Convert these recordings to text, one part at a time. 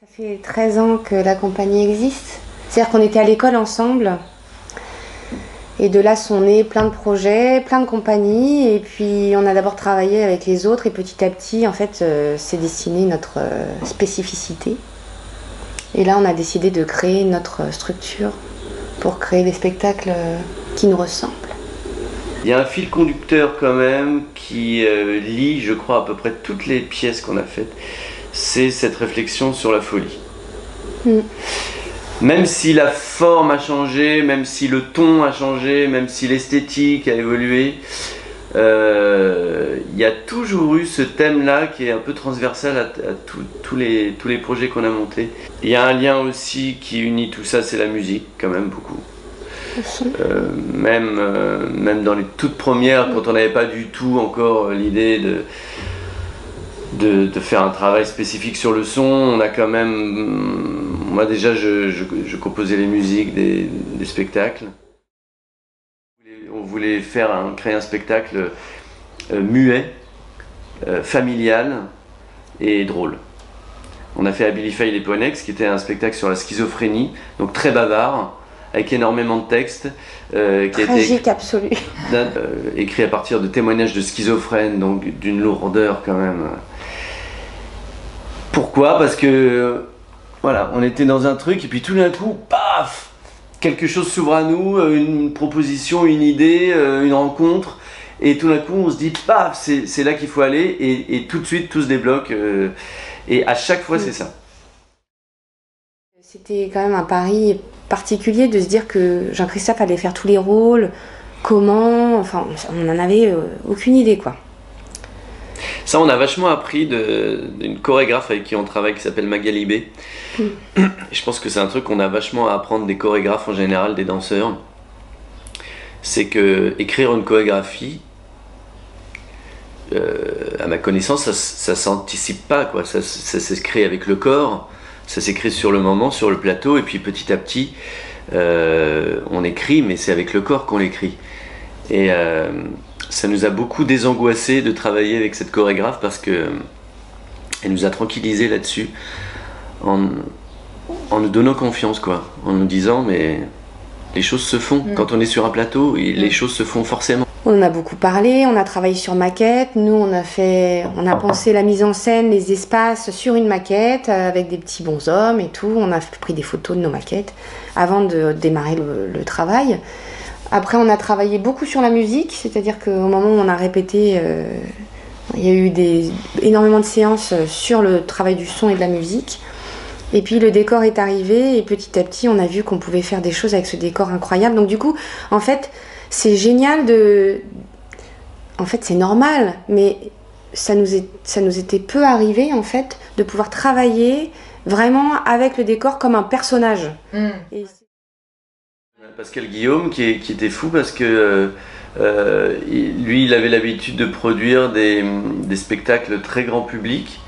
Ça fait 13 ans que la compagnie existe. C'est-à-dire qu'on était à l'école ensemble. Et de là sont nés plein de projets, plein de compagnies. Et puis on a d'abord travaillé avec les autres. Et petit à petit, en fait, s'est dessiné notre spécificité. Et là, on a décidé de créer notre structure pour créer des spectacles qui nous ressemblent. Il y a un fil conducteur quand même qui lie, je crois, à peu près toutes les pièces qu'on a faites. C'est cette réflexion sur la folie. Même si la forme a changé, même si le ton a changé, même si l'esthétique a évolué, il y a toujours eu ce thème-là qui est un peu transversal à tous les projets qu'on a montés. Il y a un lien aussi qui unit tout ça, c'est la musique, quand même beaucoup. Même dans les toutes premières, quand on n'avait pas du tout encore l'idée de faire un travail spécifique sur le son, on a quand même... Moi déjà, je composais les musiques des spectacles. On voulait créer un spectacle muet, familial et drôle. On a fait Abilify les Ponex, qui était un spectacle sur la schizophrénie, donc très bavard, avec énormément de textes. Tragique absolu. Écrit à partir de témoignages de schizophrènes, donc d'une lourdeur quand même. Pourquoi? Parce que voilà, on était dans un truc et puis tout d'un coup, paf, quelque chose s'ouvre à nous, une proposition, une idée, une rencontre, et tout d'un coup on se dit paf, c'est là qu'il faut aller, et tout de suite tout se débloque, et à chaque fois c'est ça. C'était quand même un pari particulier de se dire que Jean-Christophe allait faire tous les rôles, comment, enfin on n'en avait aucune idée quoi. Ça, on a vachement appris d'une chorégraphe avec qui on travaille qui s'appelle Magali B. Je pense que c'est un truc qu'on a vachement à apprendre des chorégraphes en général, des danseurs. C'est que écrire une chorégraphie, à ma connaissance, ça s'anticipe pas, quoi. Ça s'écrit avec le corps, ça s'écrit sur le moment, sur le plateau, et puis petit à petit, on écrit, mais c'est avec le corps qu'on l'écrit. Et ça nous a beaucoup désangoissé de travailler avec cette chorégraphe parce que elle nous a tranquillisé là-dessus en nous donnant confiance, quoi, en nous disant mais les choses se font. Quand on est sur un plateau, les choses se font forcément. On en a beaucoup parlé, on a travaillé sur maquette, nous on a pensé la mise en scène, les espaces sur une maquette avec des petits bonshommes et tout, on a pris des photos de nos maquettes avant de démarrer le travail. Après, on a travaillé beaucoup sur la musique, c'est-à-dire qu'au moment où on a répété, il y a eu énormément de séances sur le travail du son et de la musique. Et puis le décor est arrivé et petit à petit, on a vu qu'on pouvait faire des choses avec ce décor incroyable. Donc du coup, en fait, c'est génial En fait, c'est normal, mais ça nous était peu arrivé, en fait, de pouvoir travailler vraiment avec le décor comme un personnage. Et Pascal Guillaume qui était fou parce que lui il avait l'habitude de produire des spectacles très grand public.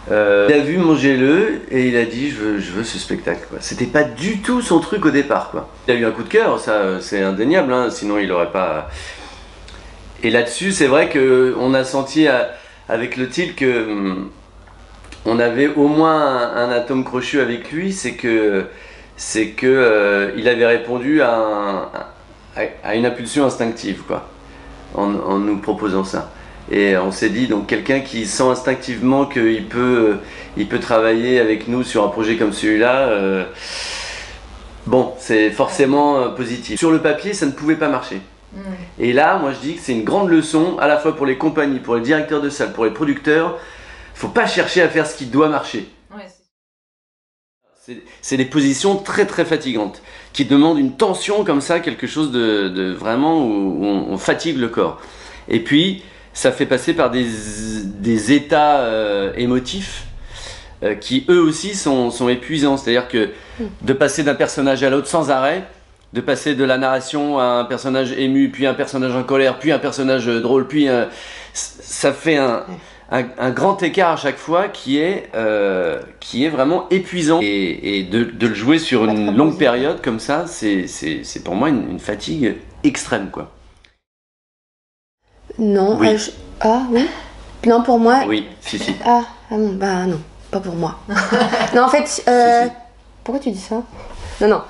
Il a vu Mangez-le et il a dit je veux ce spectacle, quoi. C'était pas du tout son truc au départ, quoi. Il a eu un coup de cœur, ça c'est indéniable, hein, sinon il aurait pas... Et là-dessus c'est vrai qu'on a senti avec le titre que on avait au moins un atome crochu avec lui, c'est que il avait répondu à une impulsion instinctive, quoi, en nous proposant ça. Et on s'est dit, donc quelqu'un qui sent instinctivement qu'il peut travailler avec nous sur un projet comme celui-là, bon, c'est forcément positif. Sur le papier, ça ne pouvait pas marcher. Et là, moi je dis que c'est une grande leçon, à la fois pour les compagnies, pour les directeurs de salle, pour les producteurs. Faut pas chercher à faire ce qui doit marcher. C'est des positions très très fatigantes, qui demandent une tension comme ça, quelque chose de vraiment où on fatigue le corps. Et puis, ça fait passer par des états émotifs qui eux aussi sont épuisants. C'est-à-dire que de passer d'un personnage à l'autre sans arrêt, de passer de la narration à un personnage ému, puis un personnage en colère, puis un personnage drôle, puis ça fait un grand écart à chaque fois qui est vraiment épuisant, et de le jouer sur une longue période comme ça, c'est pour moi une fatigue extrême, quoi. Non, oui. Ah oui. Non, pour moi. Oui, si. Ah bon, bah non. pas pour moi. Non, en fait, Si. pourquoi tu dis ça? Non,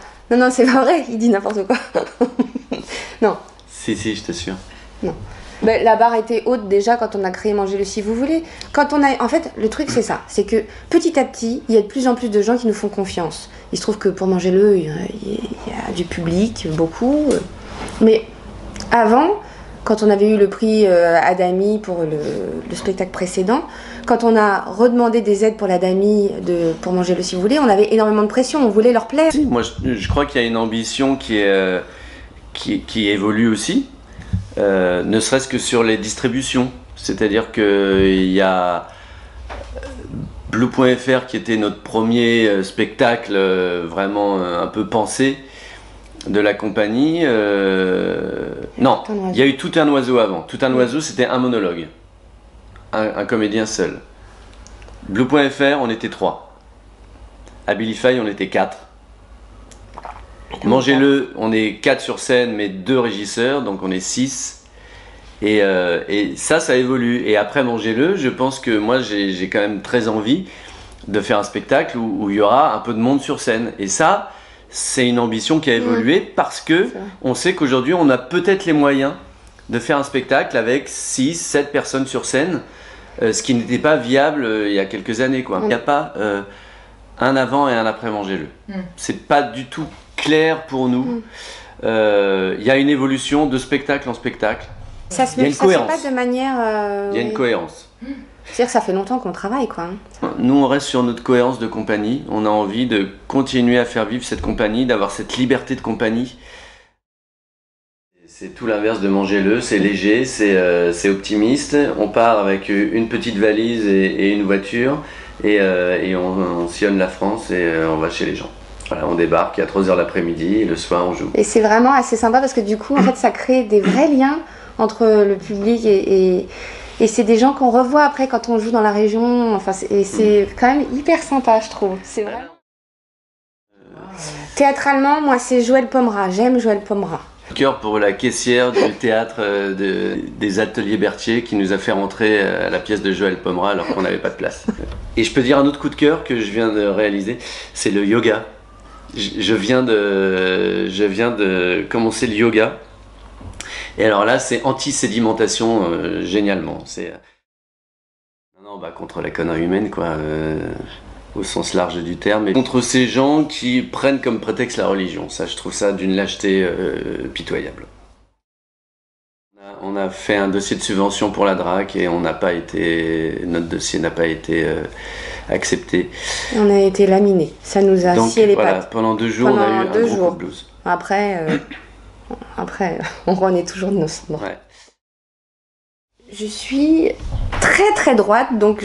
c'est pas vrai, il dit n'importe quoi. Non. Si, je t'assure. Non. Ben, la barre était haute déjà quand on a créé Mangez-le si vous voulez. En fait, le truc c'est ça, c'est que petit à petit, il y a de plus en plus de gens qui nous font confiance. Il se trouve que pour Mangez-le, il y a du public, beaucoup. Mais avant, quand on avait eu le prix Adami pour le spectacle précédent, quand on a redemandé des aides pour l'Adami pour Mangez-le si vous voulez, on avait énormément de pression, on voulait leur plaire. Si, moi je crois qu'il y a une ambition qui évolue aussi. Ne serait-ce que sur les distributions. C'est-à-dire qu'il y a Blue.fr qui était notre premier spectacle vraiment un peu pensé de la compagnie. Non, il y a eu Tout un oiseau avant. Tout un oiseau, c'était un monologue. Un comédien seul. Blue.fr, on était 3. Abilify, on était 4. Mangez-le, on est 4 sur scène, mais 2 régisseurs, donc on est 6. Et ça évolue. Et après Mangez-le, je pense que moi j'ai quand même très envie de faire un spectacle où il y aura un peu de monde sur scène. Et ça, c'est une ambition qui a évolué parce que on sait qu'aujourd'hui on a peut-être les moyens de faire un spectacle avec 6, 7 personnes sur scène, ce qui n'était pas viable il y a quelques années, quoi. Il n'y a pas un avant et un après Mangez-le. C'est pas du tout clair pour nous. Il y a une évolution de spectacle en spectacle. Ça se fait pas de manière... Il y a une cohérence. C'est-à-dire que ça fait longtemps qu'on travaille, quoi. Nous, on reste sur notre cohérence de compagnie. On a envie de continuer à faire vivre cette compagnie, d'avoir cette liberté de compagnie. C'est tout l'inverse de Mangez-le, c'est léger, c'est optimiste. On part avec une petite valise et une voiture et on sillonne la France et on va chez les gens. Voilà, on débarque à 3h l'après-midi et le soir on joue. Et c'est vraiment assez sympa parce que du coup, en fait, ça crée des vrais liens entre le public et c'est des gens qu'on revoit après quand on joue dans la région. Enfin, c'est quand même hyper sympa, je trouve. C'est vraiment... Théâtralement, moi, c'est Joël Pomera. J'aime Joël Pomera. Cœur pour la caissière du théâtre des Ateliers Berthier qui nous a fait rentrer à la pièce de Joël Pomera alors qu'on n'avait pas de place. Et je peux dire un autre coup de cœur que je viens de réaliser, c'est le yoga. Je viens de commencer le yoga. Et alors là, c'est anti-sédimentation génialement. C'est non, contre la connerie humaine, quoi, au sens large du terme. Et contre ces gens qui prennent comme prétexte la religion. Ça, je trouve ça d'une lâcheté pitoyable. On a fait un dossier de subvention pour la DRAC et notre dossier n'a pas été accepté. On a été laminé. Ça nous a scié les pattes. Pendant 2 jours, on a eu un gros coup de blues. Après, on renaît toujours de nos cendres. Ouais. Je suis très très droite, donc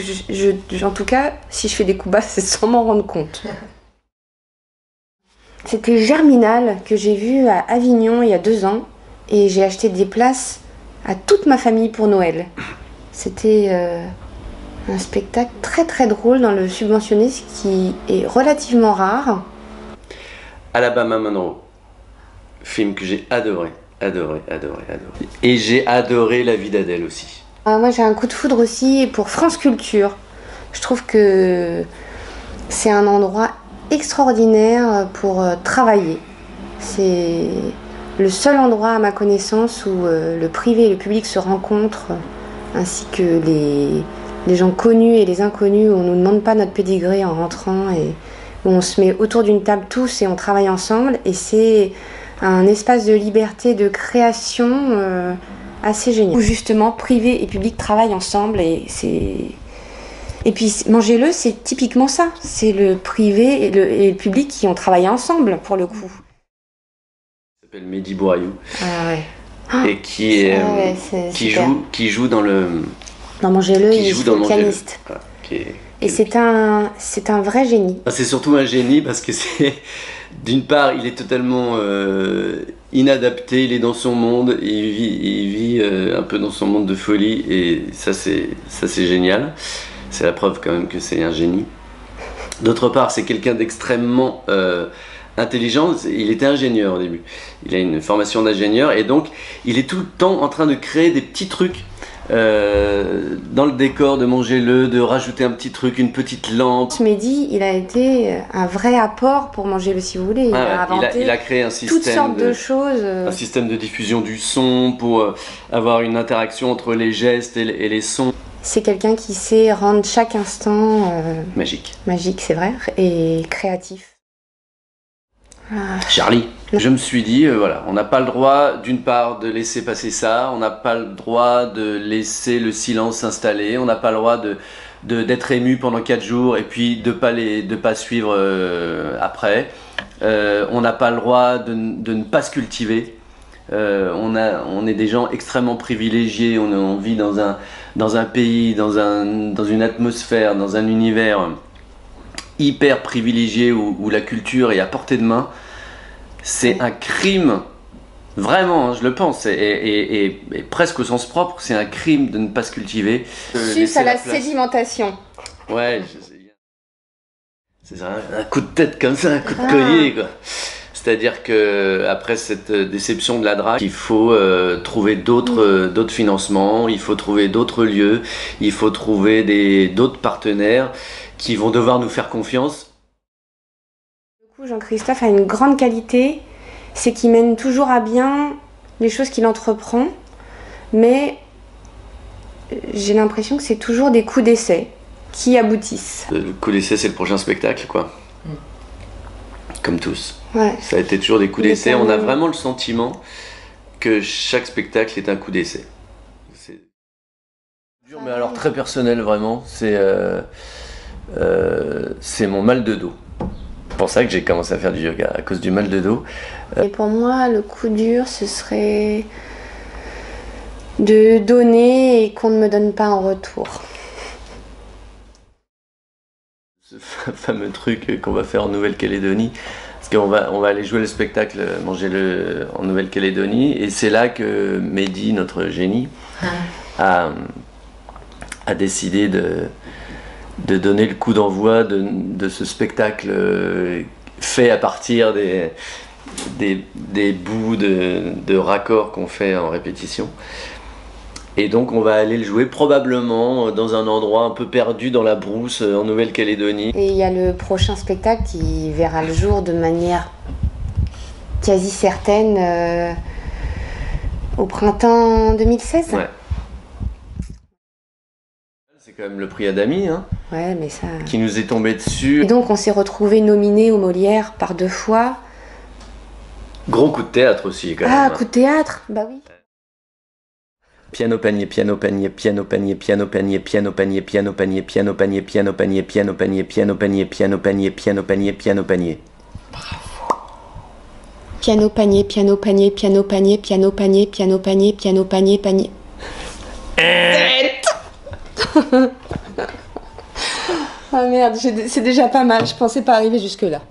en tout cas, si je fais des coups bas, c'est sans m'en rendre compte. C'était Germinal que j'ai vu à Avignon il y a 2 ans et j'ai acheté des places à toute ma famille pour Noël. C'était un spectacle très très drôle dans le subventionné, ce qui est relativement rare. Alabama Monroe, film que j'ai adoré. Et j'ai adoré La vie d'Adèle aussi. Moi j'ai un coup de foudre aussi pour France Culture. Je trouve que c'est un endroit extraordinaire pour travailler. C'est le seul endroit à ma connaissance où le privé et le public se rencontrent, ainsi que les gens connus et les inconnus, où on ne nous demande pas notre pédigré en rentrant et où on se met autour d'une table tous et on travaille ensemble. Et c'est un espace de liberté, de création assez génial. Où justement privé et public travaillent ensemble et puis Mangez-le, c'est typiquement ça. C'est le privé et le public qui ont travaillé ensemble pour le coup. Il s'appelle Mehdi Bourayou. Ah ouais. Et qui joue dans le... Dans Mangez-le, il joue le pianiste. Voilà, et c'est un vrai génie. C'est surtout un génie parce que c'est... D'une part, il est totalement inadapté, il est dans son monde, il vit un peu dans son monde de folie et ça c'est génial. C'est la preuve quand même que c'est un génie. D'autre part, c'est quelqu'un d'extrêmement intelligent. Il était ingénieur au début. Il a une formation d'ingénieur et donc il est tout le temps en train de créer des petits trucs dans le décor de Mangez-le, de rajouter un petit truc, une petite lampe. Mehdi, il a été un vrai apport pour Mangez-le si vous voulez. Il a créé un système toutes sortes de choses. Un système de diffusion du son pour avoir une interaction entre les gestes et les sons. C'est quelqu'un qui sait rendre chaque instant magique. Magique, c'est vrai, et créatif. Charlie, je me suis dit, voilà, on n'a pas le droit d'une part de laisser passer ça, on n'a pas le droit de laisser le silence s'installer, on n'a pas le droit d'être ému pendant 4 jours et puis de pas suivre après. On n'a pas le droit de ne pas se cultiver. On est des gens extrêmement privilégiés, on vit dans un pays, dans une atmosphère, dans un univers hyper privilégié où la culture est à portée de main. C'est un crime, vraiment, hein, je le pense, et presque au sens propre, c'est un crime de ne pas se cultiver. Suce à la sédimentation. Ouais, c'est un coup de tête comme ça, un coup de collier, quoi. C'est-à-dire que après cette déception de la drague, il faut trouver d'autres financements, il faut trouver d'autres lieux, il faut trouver d'autres partenaires qui vont devoir nous faire confiance. Jean-Christophe a une grande qualité, c'est qu'il mène toujours à bien les choses qu'il entreprend, mais j'ai l'impression que c'est toujours des coups d'essai qui aboutissent. Le coup d'essai, c'est le prochain spectacle, quoi. Comme tous. Ouais. Ça a été toujours des coups d'essai. On a vraiment le sentiment que chaque spectacle est un coup d'essai. C'est dur, mais alors très personnel, vraiment. C'est mon mal de dos. C'est pour ça que j'ai commencé à faire du yoga, à cause du mal de dos. Et pour moi, le coup dur, ce serait de donner et qu'on ne me donne pas en retour. Ce fameux truc qu'on va faire en Nouvelle-Calédonie, parce qu'on va aller jouer le spectacle Mangez-le en Nouvelle-Calédonie, et c'est là que Mehdi, notre génie, a décidé de donner le coup d'envoi de ce spectacle fait à partir des bouts de raccords qu'on fait en répétition. Et donc on va aller le jouer probablement dans un endroit un peu perdu dans la brousse en Nouvelle-Calédonie. Et il y a le prochain spectacle qui verra le jour de manière quasi certaine au printemps 2016. Ouais. C'est quand même le prix Adami, hein, ouais, mais ça... qui nous est tombé dessus. Et donc on s'est retrouvés nominés aux Molières par 2 fois. Gros coup de théâtre aussi, quand même. Ah, coup de théâtre, bah oui. Piano panier, piano panier, piano panier, piano panier, piano panier, piano panier, piano panier, piano panier, piano panier, piano panier, piano panier, piano panier, piano panier. Bravo. Piano panier, piano panier, piano panier, piano panier, piano panier, piano panier, panier. Ah merde, c'est déjà pas mal, je pensais pas arriver jusque là.